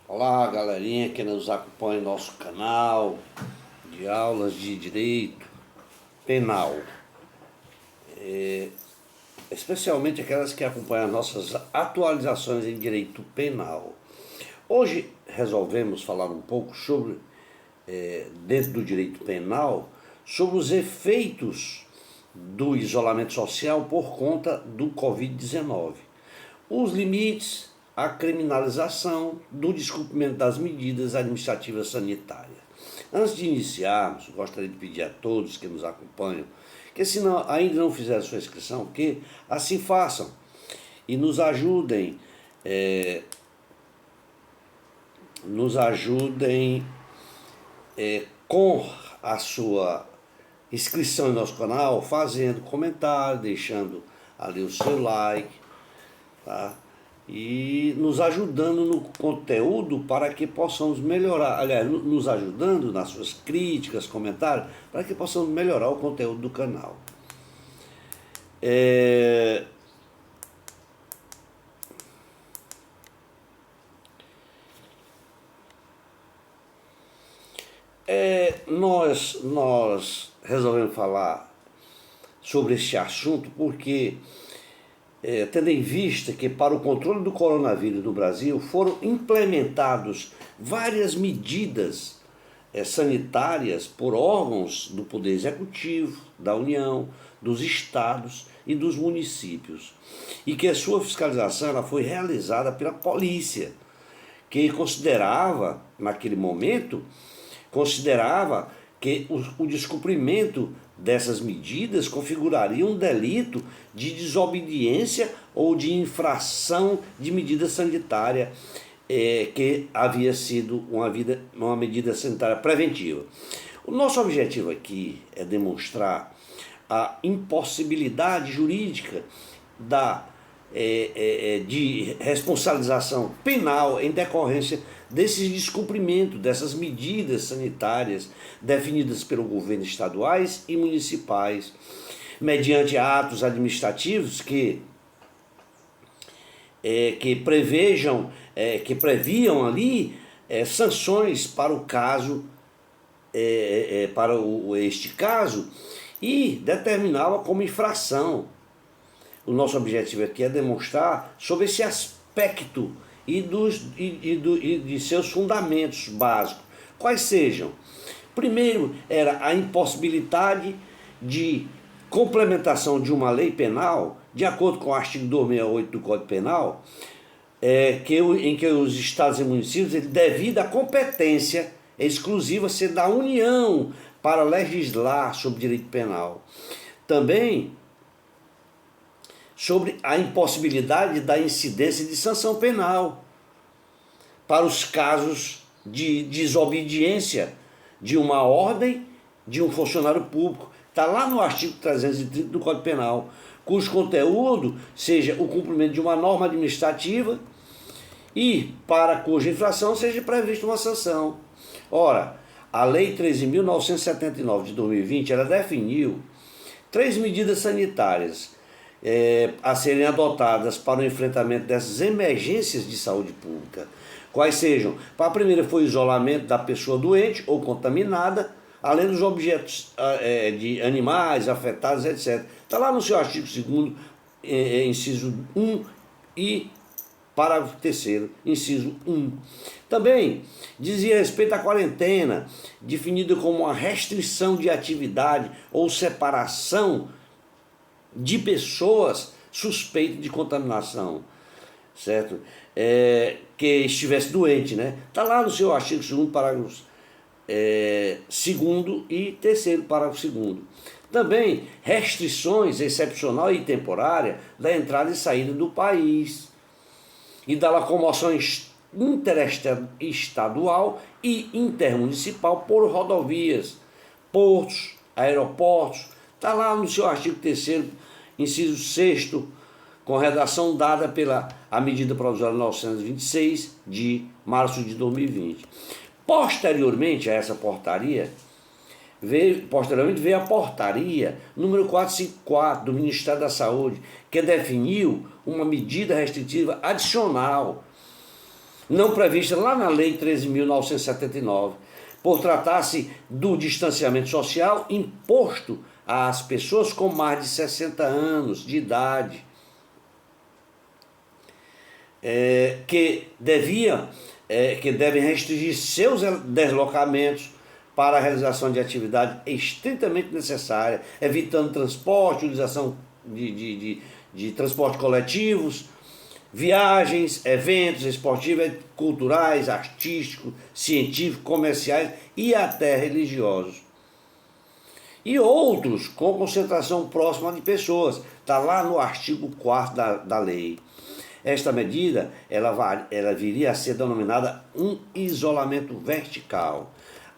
Olá, galerinha que nos acompanha no nosso canal de aulas de direito penal, especialmente aquelas que acompanham nossas atualizações em direito penal. Hoje resolvemos falar um pouco sobre, dentro do direito penal, sobre os efeitos do isolamento social por conta do Covid-19, os limites, a criminalização do descumprimento das medidas administrativas sanitárias. Antes de iniciarmos, gostaria de pedir a todos que nos acompanham, que se não, ainda não fizeram sua inscrição, que assim façam e nos ajudem, com a sua inscrição em nosso canal, fazendo comentário, deixando ali o seu like, tá? E nos ajudando no conteúdo para que possamos melhorar, aliás, nos ajudando nas suas críticas, comentários, para que possamos melhorar o conteúdo do canal. Nós resolvemos falar sobre este assunto porque, tendo em vista que para o controle do coronavírus no Brasil foram implementados várias medidas sanitárias por órgãos do Poder Executivo, da União, dos estados e dos municípios, e que a sua fiscalização ela foi realizada pela polícia, que naquele momento, considerava que o descumprimento dessas medidas configuraria um delito de desobediência ou de infração de medida sanitária, que havia sido uma medida sanitária preventiva. O nosso objetivo aqui é demonstrar a impossibilidade jurídica de responsabilização penal em decorrência desses descumprimentos, dessas medidas sanitárias definidas pelo governo estaduais e municipais, mediante atos administrativos que previam ali sanções para o caso, este caso, e determinava como infração. O nosso objetivo aqui é demonstrar sobre esse aspecto e de seus fundamentos básicos. Quais sejam? Primeiro, era a impossibilidade de complementação de uma lei penal, de acordo com o artigo 268 do Código Penal, em que os estados e municípios, devido à competência exclusiva ser da União para legislar sobre direito penal. Também sobre a impossibilidade da incidência de sanção penal para os casos de desobediência de uma ordem de um funcionário público. Está lá no artigo 330 do Código Penal, cujo conteúdo seja o cumprimento de uma norma administrativa e para cuja infração seja prevista uma sanção. Ora, a Lei 13.979 de 2020, ela definiu 3 medidas sanitárias a serem adotadas para o enfrentamento dessas emergências de saúde pública. Quais sejam? A primeira foi o isolamento da pessoa doente ou contaminada, além dos objetos de animais afetados, etc. Está lá no seu artigo 2º, inciso 1 e parágrafo 3º, inciso 1. Também dizia respeito à quarentena, definida como uma restrição de atividade ou separação de pessoas suspeitas de contaminação, certo? Que estivesse doente, né? Está lá no seu artigo 2º, parágrafo 2º e 3º, parágrafo 2º. Também restrições excepcional e temporária da entrada e saída do país e da locomoção interestadual e intermunicipal por rodovias, portos, aeroportos. Está lá no seu artigo 3º, inciso 6º, com redação dada pela a medida provisória 926 de março de 2020. Posteriormente a essa portaria, veio a portaria número 454 do Ministério da Saúde, que definiu uma medida restritiva adicional não prevista lá na Lei 13.979, por tratar-se do distanciamento social imposto às pessoas com mais de 60 anos de idade, que devem restringir seus deslocamentos para a realização de atividade estritamente necessária, evitando transporte, utilização de transporte coletivos, viagens, eventos esportivos, culturais, artísticos, científicos, comerciais e até religiosos. E outros com concentração próxima de pessoas. Está lá no artigo 4º da lei. Esta medida ela viria a ser denominada um isolamento vertical.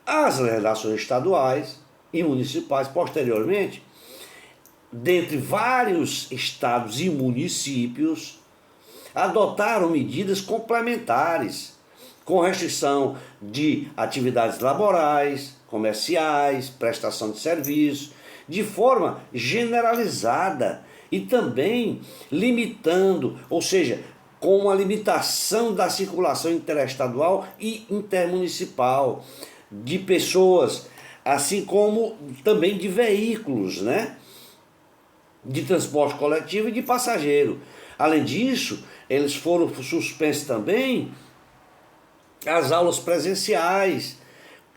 As legislações estaduais e municipais, posteriormente, dentre vários estados e municípios, adotaram medidas complementares, com restrição de atividades laborais, comerciais, prestação de serviços, de forma generalizada e também limitando, ou seja, com uma limitação da circulação interestadual e intermunicipal de pessoas, assim como também de veículos, né? De transporte coletivo e de passageiro. Além disso, eles foram suspensos também as aulas presenciais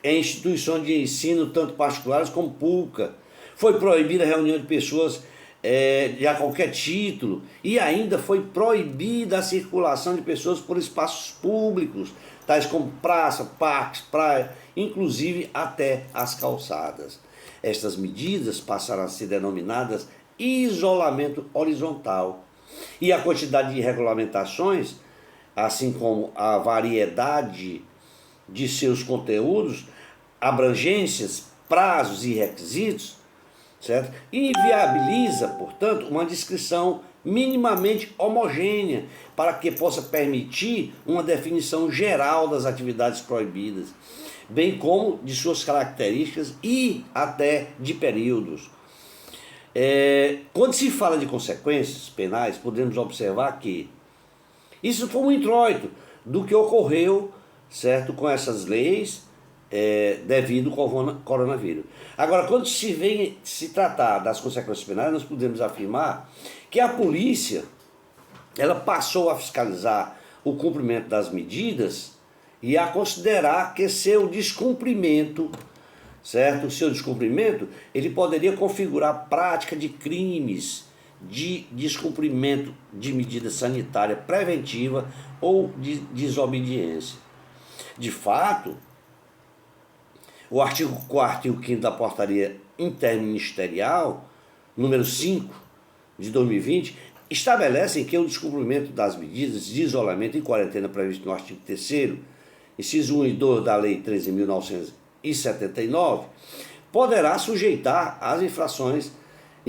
em instituições de ensino, tanto particulares como públicas. Foi proibida a reunião de pessoas a qualquer título, e ainda foi proibida a circulação de pessoas por espaços públicos, tais como praça, parques, praia, inclusive até as calçadas. Estas medidas passaram a ser denominadas isolamento horizontal. E a quantidade de regulamentações, assim como a variedade de seus conteúdos, abrangências, prazos e requisitos, certo? Inviabiliza, portanto, uma descrição minimamente homogênea para que possa permitir uma definição geral das atividades proibidas, bem como de suas características e até de períodos. Quando se fala de consequências penais, podemos observar que isso foi um introito do que ocorreu, certo, com essas leis devido ao coronavírus. Agora, quando se tratar das consequências penais, nós podemos afirmar que a polícia ela passou a fiscalizar o cumprimento das medidas e a considerar que seu descumprimento, certo? O seu descumprimento, ele poderia configurar prática de crimes de descumprimento de medida sanitária preventiva ou de desobediência. De fato, o artigo 4º e o 5º da Portaria Interministerial, número 5, de 2020, estabelecem que o descumprimento das medidas de isolamento e quarentena previsto no artigo 3º, inciso 1 e 2 da Lei 13.979, poderá sujeitar as infrações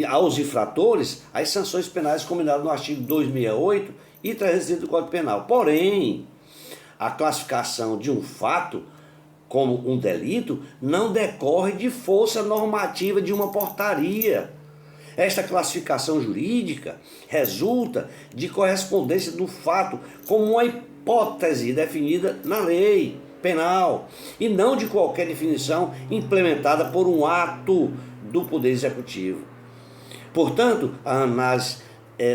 aos infratores às sanções penais combinadas no artigo 268 e 300 do Código Penal. Porém, a classificação de um fato como um delito não decorre de força normativa de uma portaria. Esta classificação jurídica resulta de correspondência do fato como uma hipótese definida na lei penal e não de qualquer definição implementada por um ato do Poder Executivo. Portanto, a análise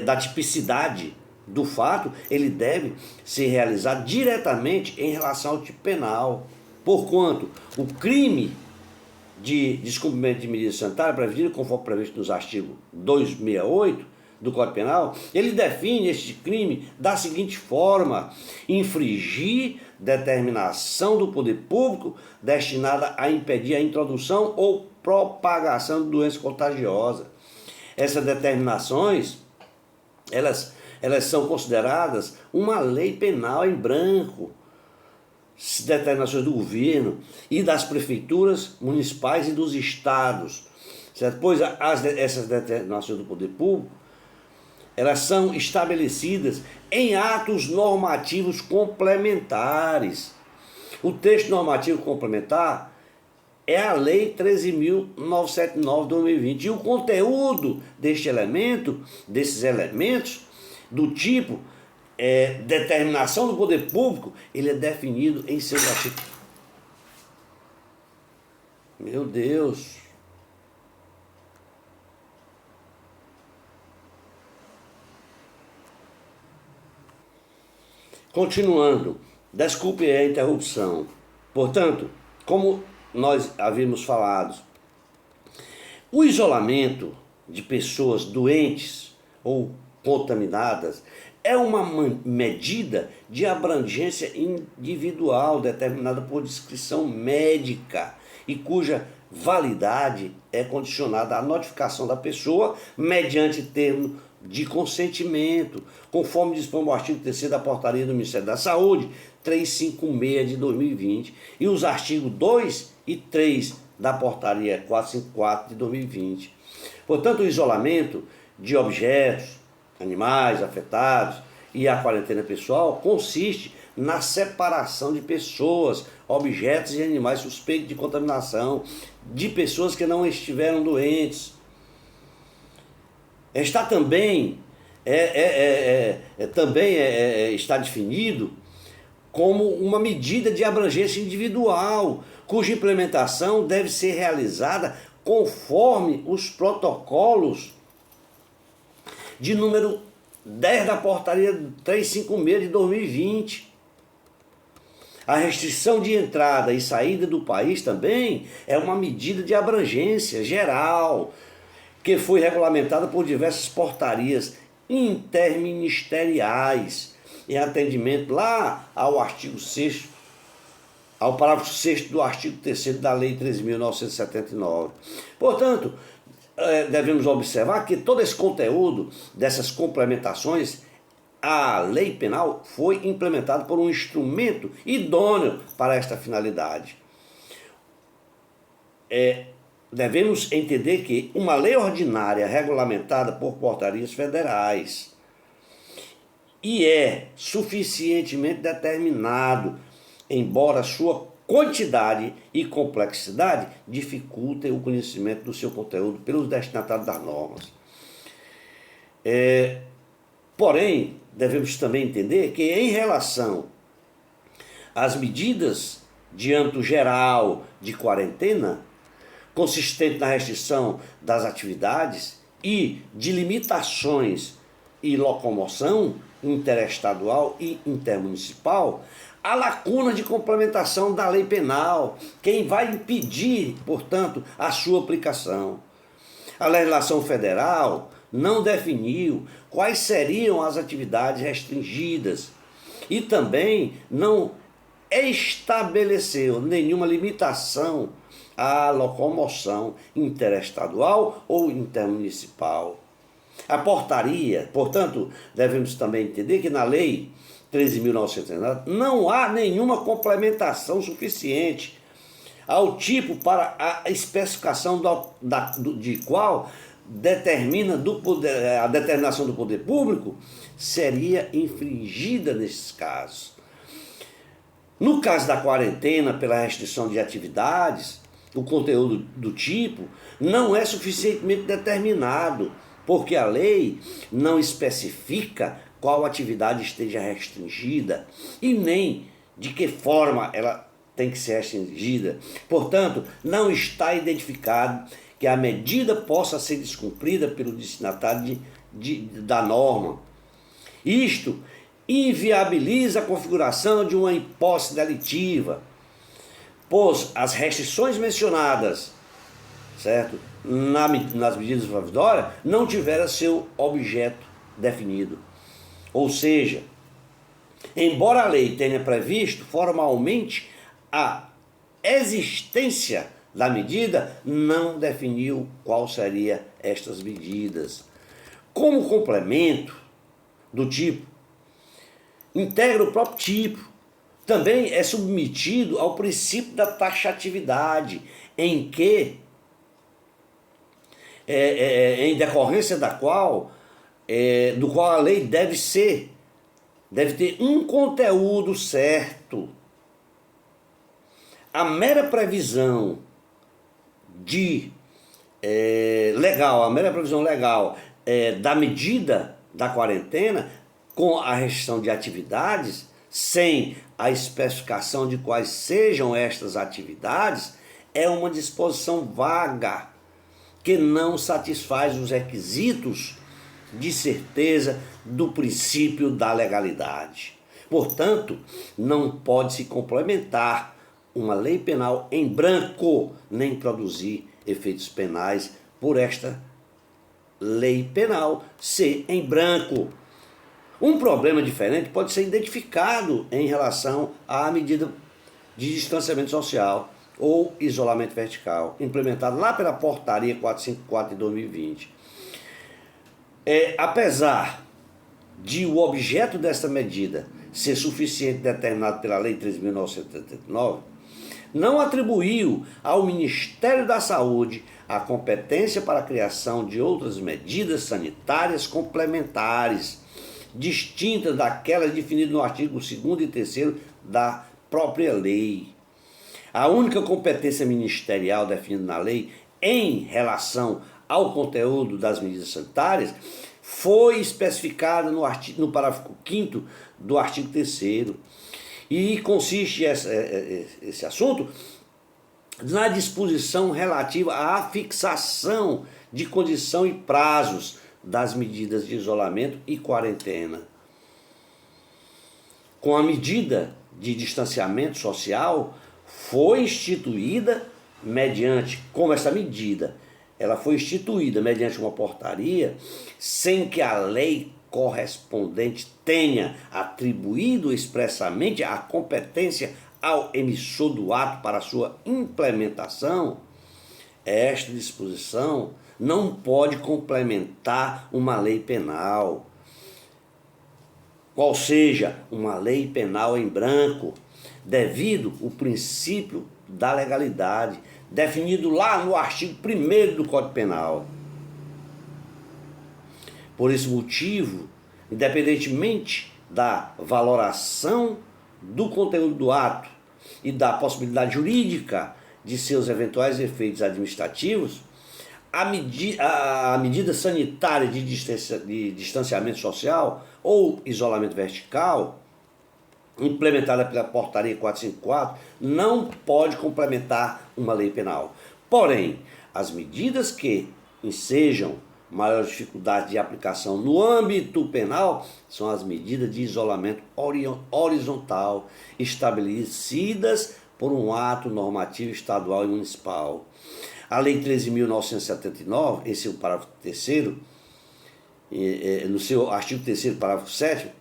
da tipicidade do fato, ele deve ser realizado diretamente em relação ao tipo penal, porquanto o crime de descumprimento de medida sanitária prevista, conforme previsto nos artigos 268 do Código Penal, ele define este crime da seguinte forma: infringir determinação do poder público destinada a impedir a introdução ou propagação de doença contagiosa. Essas determinações, elas são consideradas uma lei penal em branco, determinações do governo e das prefeituras municipais e dos estados, certo? Pois essas determinações do poder público, elas são estabelecidas em atos normativos complementares. O texto normativo complementar é a Lei 13.979 de 2020, e o conteúdo desses elementos, do tipo determinação do poder público, ele é definido em seus artigos. Meu Deus. Continuando, desculpe a interrupção. Portanto, como nós havíamos falado, o isolamento de pessoas doentes ou contaminadas é uma medida de abrangência individual determinada por descrição médica e cuja validade é condicionada à notificação da pessoa mediante termo de consentimento, conforme dispõe o artigo 3º da portaria do Ministério da Saúde, 356 de 2020, e os artigos 2 e 3 da portaria 454 de 2020. Portanto, o isolamento de objetos, animais afetados e a quarentena pessoal consiste na separação de pessoas, objetos e animais suspeitos de contaminação, de pessoas que não estiveram doentes. Está também, está definido como uma medida de abrangência individual, cuja implementação deve ser realizada conforme os protocolos de número 10 da portaria 356 de 2020. A restrição de entrada e saída do país também é uma medida de abrangência geral, que foi regulamentada por diversas portarias interministeriais, em atendimento lá ao artigo 6º, ao parágrafo 6º do artigo 3º da Lei 13.979. Portanto, devemos observar que todo esse conteúdo dessas complementações à lei penal foi implementado por um instrumento idôneo para esta finalidade. Devemos entender que uma lei ordinária regulamentada por portarias federais e é suficientemente determinado, embora sua quantidade e complexidade dificultem o conhecimento do seu conteúdo pelos destinatários das normas. Porém, devemos também entender que em relação às medidas de âmbito geral de quarentena, consistente na restrição das atividades e de limitações e locomoção interestadual e intermunicipal, há lacuna de complementação da lei penal, quem vai impedir, portanto, a sua aplicação. A legislação federal não definiu quais seriam as atividades restringidas e também não estabeleceu nenhuma limitação à locomoção interestadual ou intermunicipal. A portaria, portanto, devemos também entender que na Lei 13.979 não há nenhuma complementação suficiente ao tipo para a especificação de qual a determinação do poder público seria infringida nesses casos. No caso da quarentena pela restrição de atividades, o conteúdo do tipo não é suficientemente determinado, porque a lei não especifica qual atividade esteja restringida e nem de que forma ela tem que ser restringida. Portanto, não está identificado que a medida possa ser descumprida pelo destinatário da norma. Isto inviabiliza a configuração de uma hipótese delitiva, pois as restrições mencionadas, certo, nas medidas provisórias, não tiveram seu objeto definido. Ou seja, embora a lei tenha previsto formalmente a existência da medida, não definiu qual seria estas medidas. Como complemento do tipo, integra o próprio tipo, também é submetido ao princípio da taxatividade, em que, em decorrência do qual a lei deve ter um conteúdo certo. A mera previsão legal da medida da quarentena com a restrição de atividades, sem a especificação de quais sejam estas atividades, é uma disposição vaga, que não satisfaz os requisitos de certeza do princípio da legalidade. Portanto, não pode se complementar uma lei penal em branco, nem produzir efeitos penais por esta lei penal ser em branco. Um problema diferente pode ser identificado em relação à medida de distanciamento social ou isolamento vertical, implementada lá pela Portaria 454 de 2020. Apesar de o objeto desta medida ser suficiente determinado pela Lei 13.979, não atribuiu ao Ministério da Saúde a competência para a criação de outras medidas sanitárias complementares, distintas daquelas definidas no artigo 2º e 3º da própria lei. A única competência ministerial definida na lei em relação ao conteúdo das medidas sanitárias foi especificada no parágrafo 5º do artigo 3º. E consiste esse assunto na disposição relativa à fixação de condição e prazos das medidas de isolamento e quarentena. Com a medida de distanciamento social, foi instituída como essa medida, ela foi instituída mediante uma portaria, sem que a lei correspondente tenha atribuído expressamente a competência ao emissor do ato para sua implementação, esta disposição não pode complementar uma lei penal, qual seja uma lei penal em branco, devido ao princípio da legalidade, definido lá no artigo 1º do Código Penal. Por esse motivo, independentemente da valoração do conteúdo do ato e da possibilidade jurídica de seus eventuais efeitos administrativos, a medida sanitária de distanciamento social ou isolamento vertical, implementada pela Portaria 454, não pode complementar uma lei penal. Porém, as medidas que ensejam maior dificuldade de aplicação no âmbito penal são as medidas de isolamento horizontal estabelecidas por um ato normativo estadual e municipal. A Lei 13.979, esse é o parágrafo 3º, no seu artigo 3º, parágrafo 7º,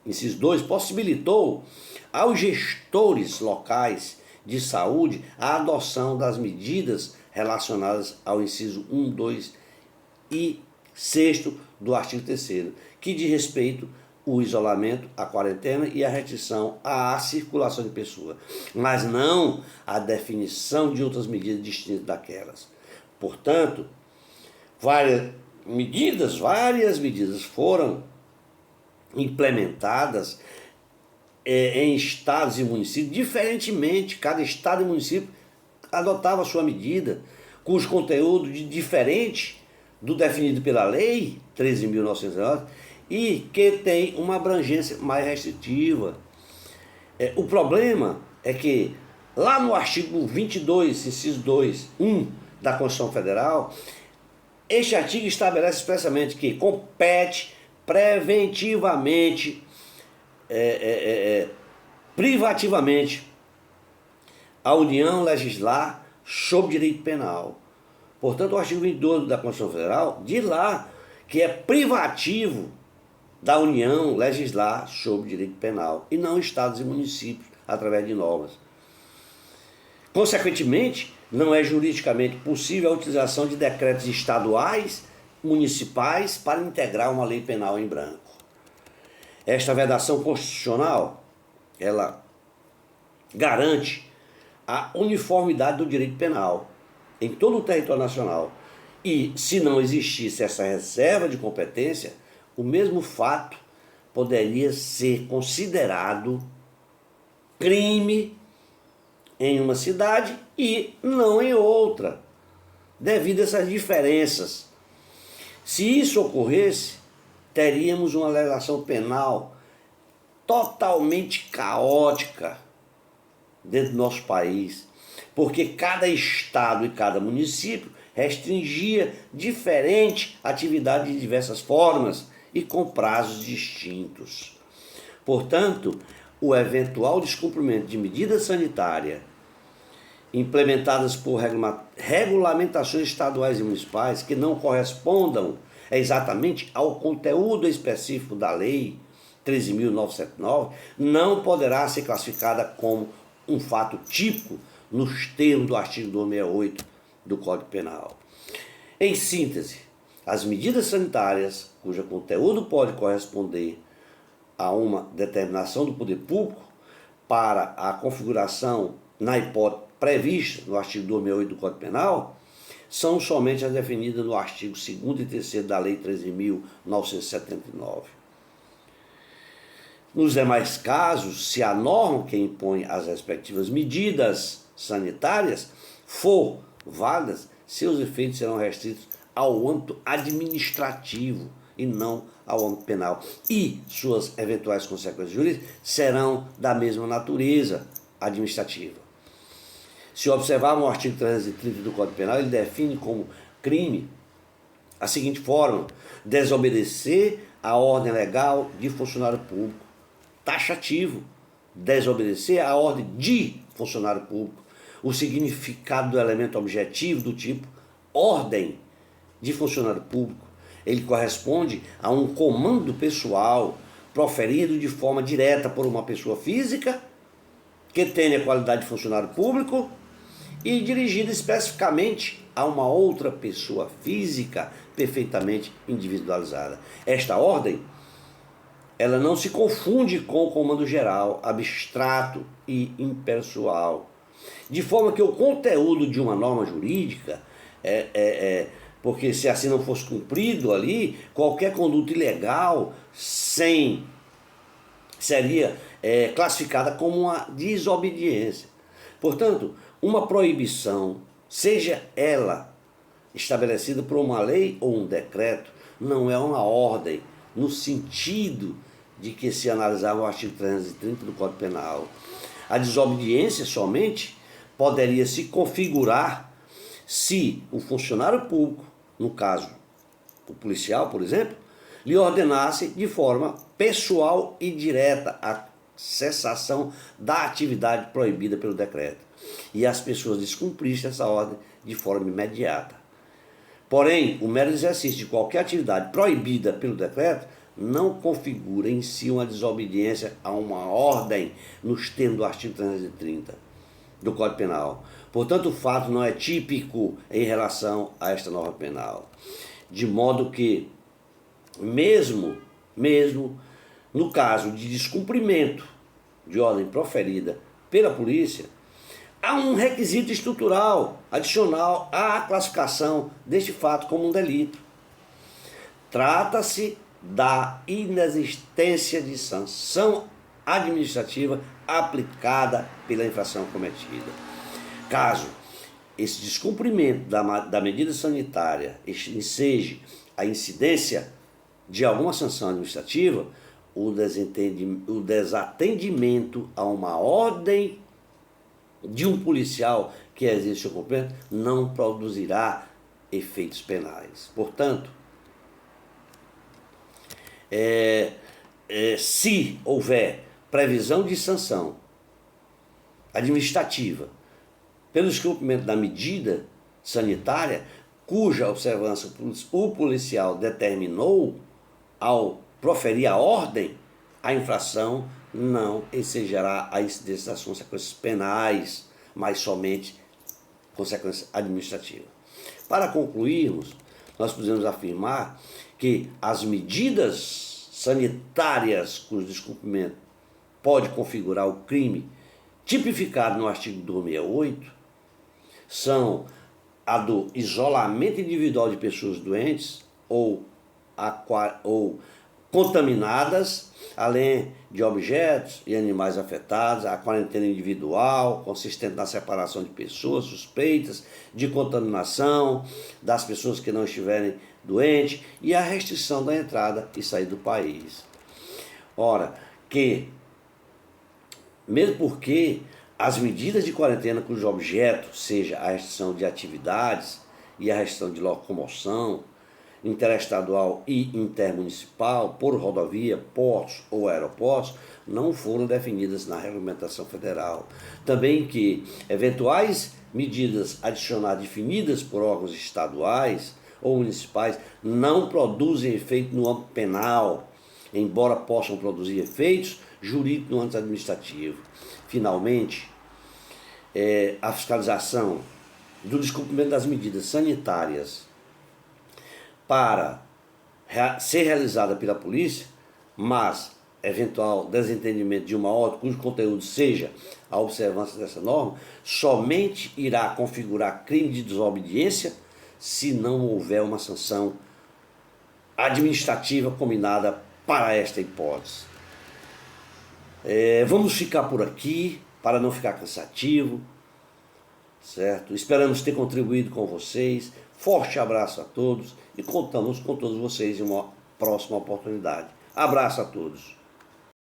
inciso 2, possibilitou aos gestores locais de saúde a adoção das medidas relacionadas ao inciso 1, 2 e 6º do artigo 3º, que diz respeito ao isolamento, à quarentena e à restrição à circulação de pessoas, mas não a definição de outras medidas distintas daquelas. Portanto, várias medidas foram implementadas em estados e municípios, diferentemente, cada estado e município adotava a sua medida, cujo conteúdo diferente do definido pela Lei 13.909 e que tem uma abrangência mais restritiva. O problema é que lá no artigo 22, inciso 2, 1 da Constituição Federal, este artigo estabelece expressamente que compete preventivamente, privativamente, a União legislar sobre direito penal. Portanto, o artigo 22 da Constituição Federal diz lá que é privativo da União legislar sobre direito penal e não estados e municípios através de normas. Consequentemente, não é juridicamente possível a utilização de decretos estaduais, municipais para integrar uma lei penal em branco. Esta vedação constitucional, ela garante a uniformidade do direito penal em todo o território nacional. E se não existisse essa reserva de competência, o mesmo fato poderia ser considerado crime em uma cidade e não em outra, devido a essas diferenças. Se isso ocorresse, teríamos uma legislação penal totalmente caótica dentro do nosso país, porque cada estado e cada município restringia diferente atividade de diversas formas e com prazos distintos. Portanto, o eventual descumprimento de medida sanitária implementadas por regulamentações estaduais e municipais que não correspondam exatamente ao conteúdo específico da Lei 13.979, não poderá ser classificada como um fato típico nos termos do artigo 268 do Código Penal. Em síntese, as medidas sanitárias cujo conteúdo pode corresponder a uma determinação do poder público para a configuração, na hipótese prevista no artigo 268 do Código Penal, são somente as definidas no artigo 2º e 3º da Lei 13.979. Nos demais casos, se a norma que impõe as respectivas medidas sanitárias for válida, seus efeitos serão restritos ao âmbito administrativo e não ao âmbito penal. E suas eventuais consequências jurídicas serão da mesma natureza administrativa. Se observarmos o artigo 330 do Código Penal, ele define como crime a seguinte forma: desobedecer a ordem legal de funcionário público. Taxativo, desobedecer a ordem de funcionário público. O significado do elemento objetivo do tipo ordem de funcionário público, ele corresponde a um comando pessoal proferido de forma direta por uma pessoa física que tenha qualidade de funcionário público e dirigido especificamente a uma outra pessoa física perfeitamente individualizada. Esta ordem, ela não se confunde com o comando geral, abstrato e impessoal. De forma que o conteúdo de uma norma jurídica, porque se assim não fosse cumprido ali, qualquer conduta ilegal seria classificada como uma desobediência. Portanto, uma proibição, seja ela estabelecida por uma lei ou um decreto, não é uma ordem no sentido de que se analisava o artigo 330 do Código Penal. A desobediência somente poderia se configurar se o funcionário público, no caso o policial, por exemplo, lhe ordenasse de forma pessoal e direta a cessação da atividade proibida pelo decreto e as pessoas descumprissem essa ordem de forma imediata. Porém, o mero exercício de qualquer atividade proibida pelo decreto não configura em si uma desobediência a uma ordem nos termos do artigo 330 do Código Penal. Portanto, o fato não é típico em relação a esta norma penal. De modo que, mesmo no caso de descumprimento de ordem proferida pela polícia, há um requisito estrutural adicional à classificação deste fato como um delito. Trata-se da inexistência de sanção administrativa aplicada pela infração cometida. Caso esse descumprimento da medida sanitária enseje a incidência de alguma sanção administrativa, o desatendimento a uma ordem de um policial que exerce seu cumprimento não produzirá efeitos penais. Portanto, se houver previsão de sanção administrativa pelo descumprimento da medida sanitária, cuja observância o policial determinou ao proferir a ordem, a infração não ensejará a incidência das consequências penais, mas somente consequência administrativa. Para concluirmos, nós podemos afirmar que as medidas sanitárias cujo descumprimento pode configurar o crime tipificado no artigo 268 são a do isolamento individual de pessoas doentes ou contaminadas, além de objetos e animais afetados, a quarentena individual, consistente na separação de pessoas suspeitas de contaminação, das pessoas que não estiverem doentes, e a restrição da entrada e saída do país. Ora, mesmo porque as medidas de quarentena cujo objeto seja a restrição de atividades e a restrição de locomoção interestadual e intermunicipal por rodovia, portos ou aeroportos, não foram definidas na regulamentação federal. Também que eventuais medidas adicionais definidas por órgãos estaduais ou municipais não produzem efeito no âmbito penal, embora possam produzir efeitos jurídicos no âmbito administrativo. Finalmente, a fiscalização do descumprimento das medidas sanitárias para ser realizada pela polícia, mas eventual desentendimento de uma ordem cujo conteúdo seja a observância dessa norma, somente irá configurar crime de desobediência se não houver uma sanção administrativa combinada para esta hipótese. Vamos ficar por aqui, para não ficar cansativo, certo? Esperamos ter contribuído com vocês. Forte abraço a todos e contamos com todos vocês em uma próxima oportunidade. Abraço a todos.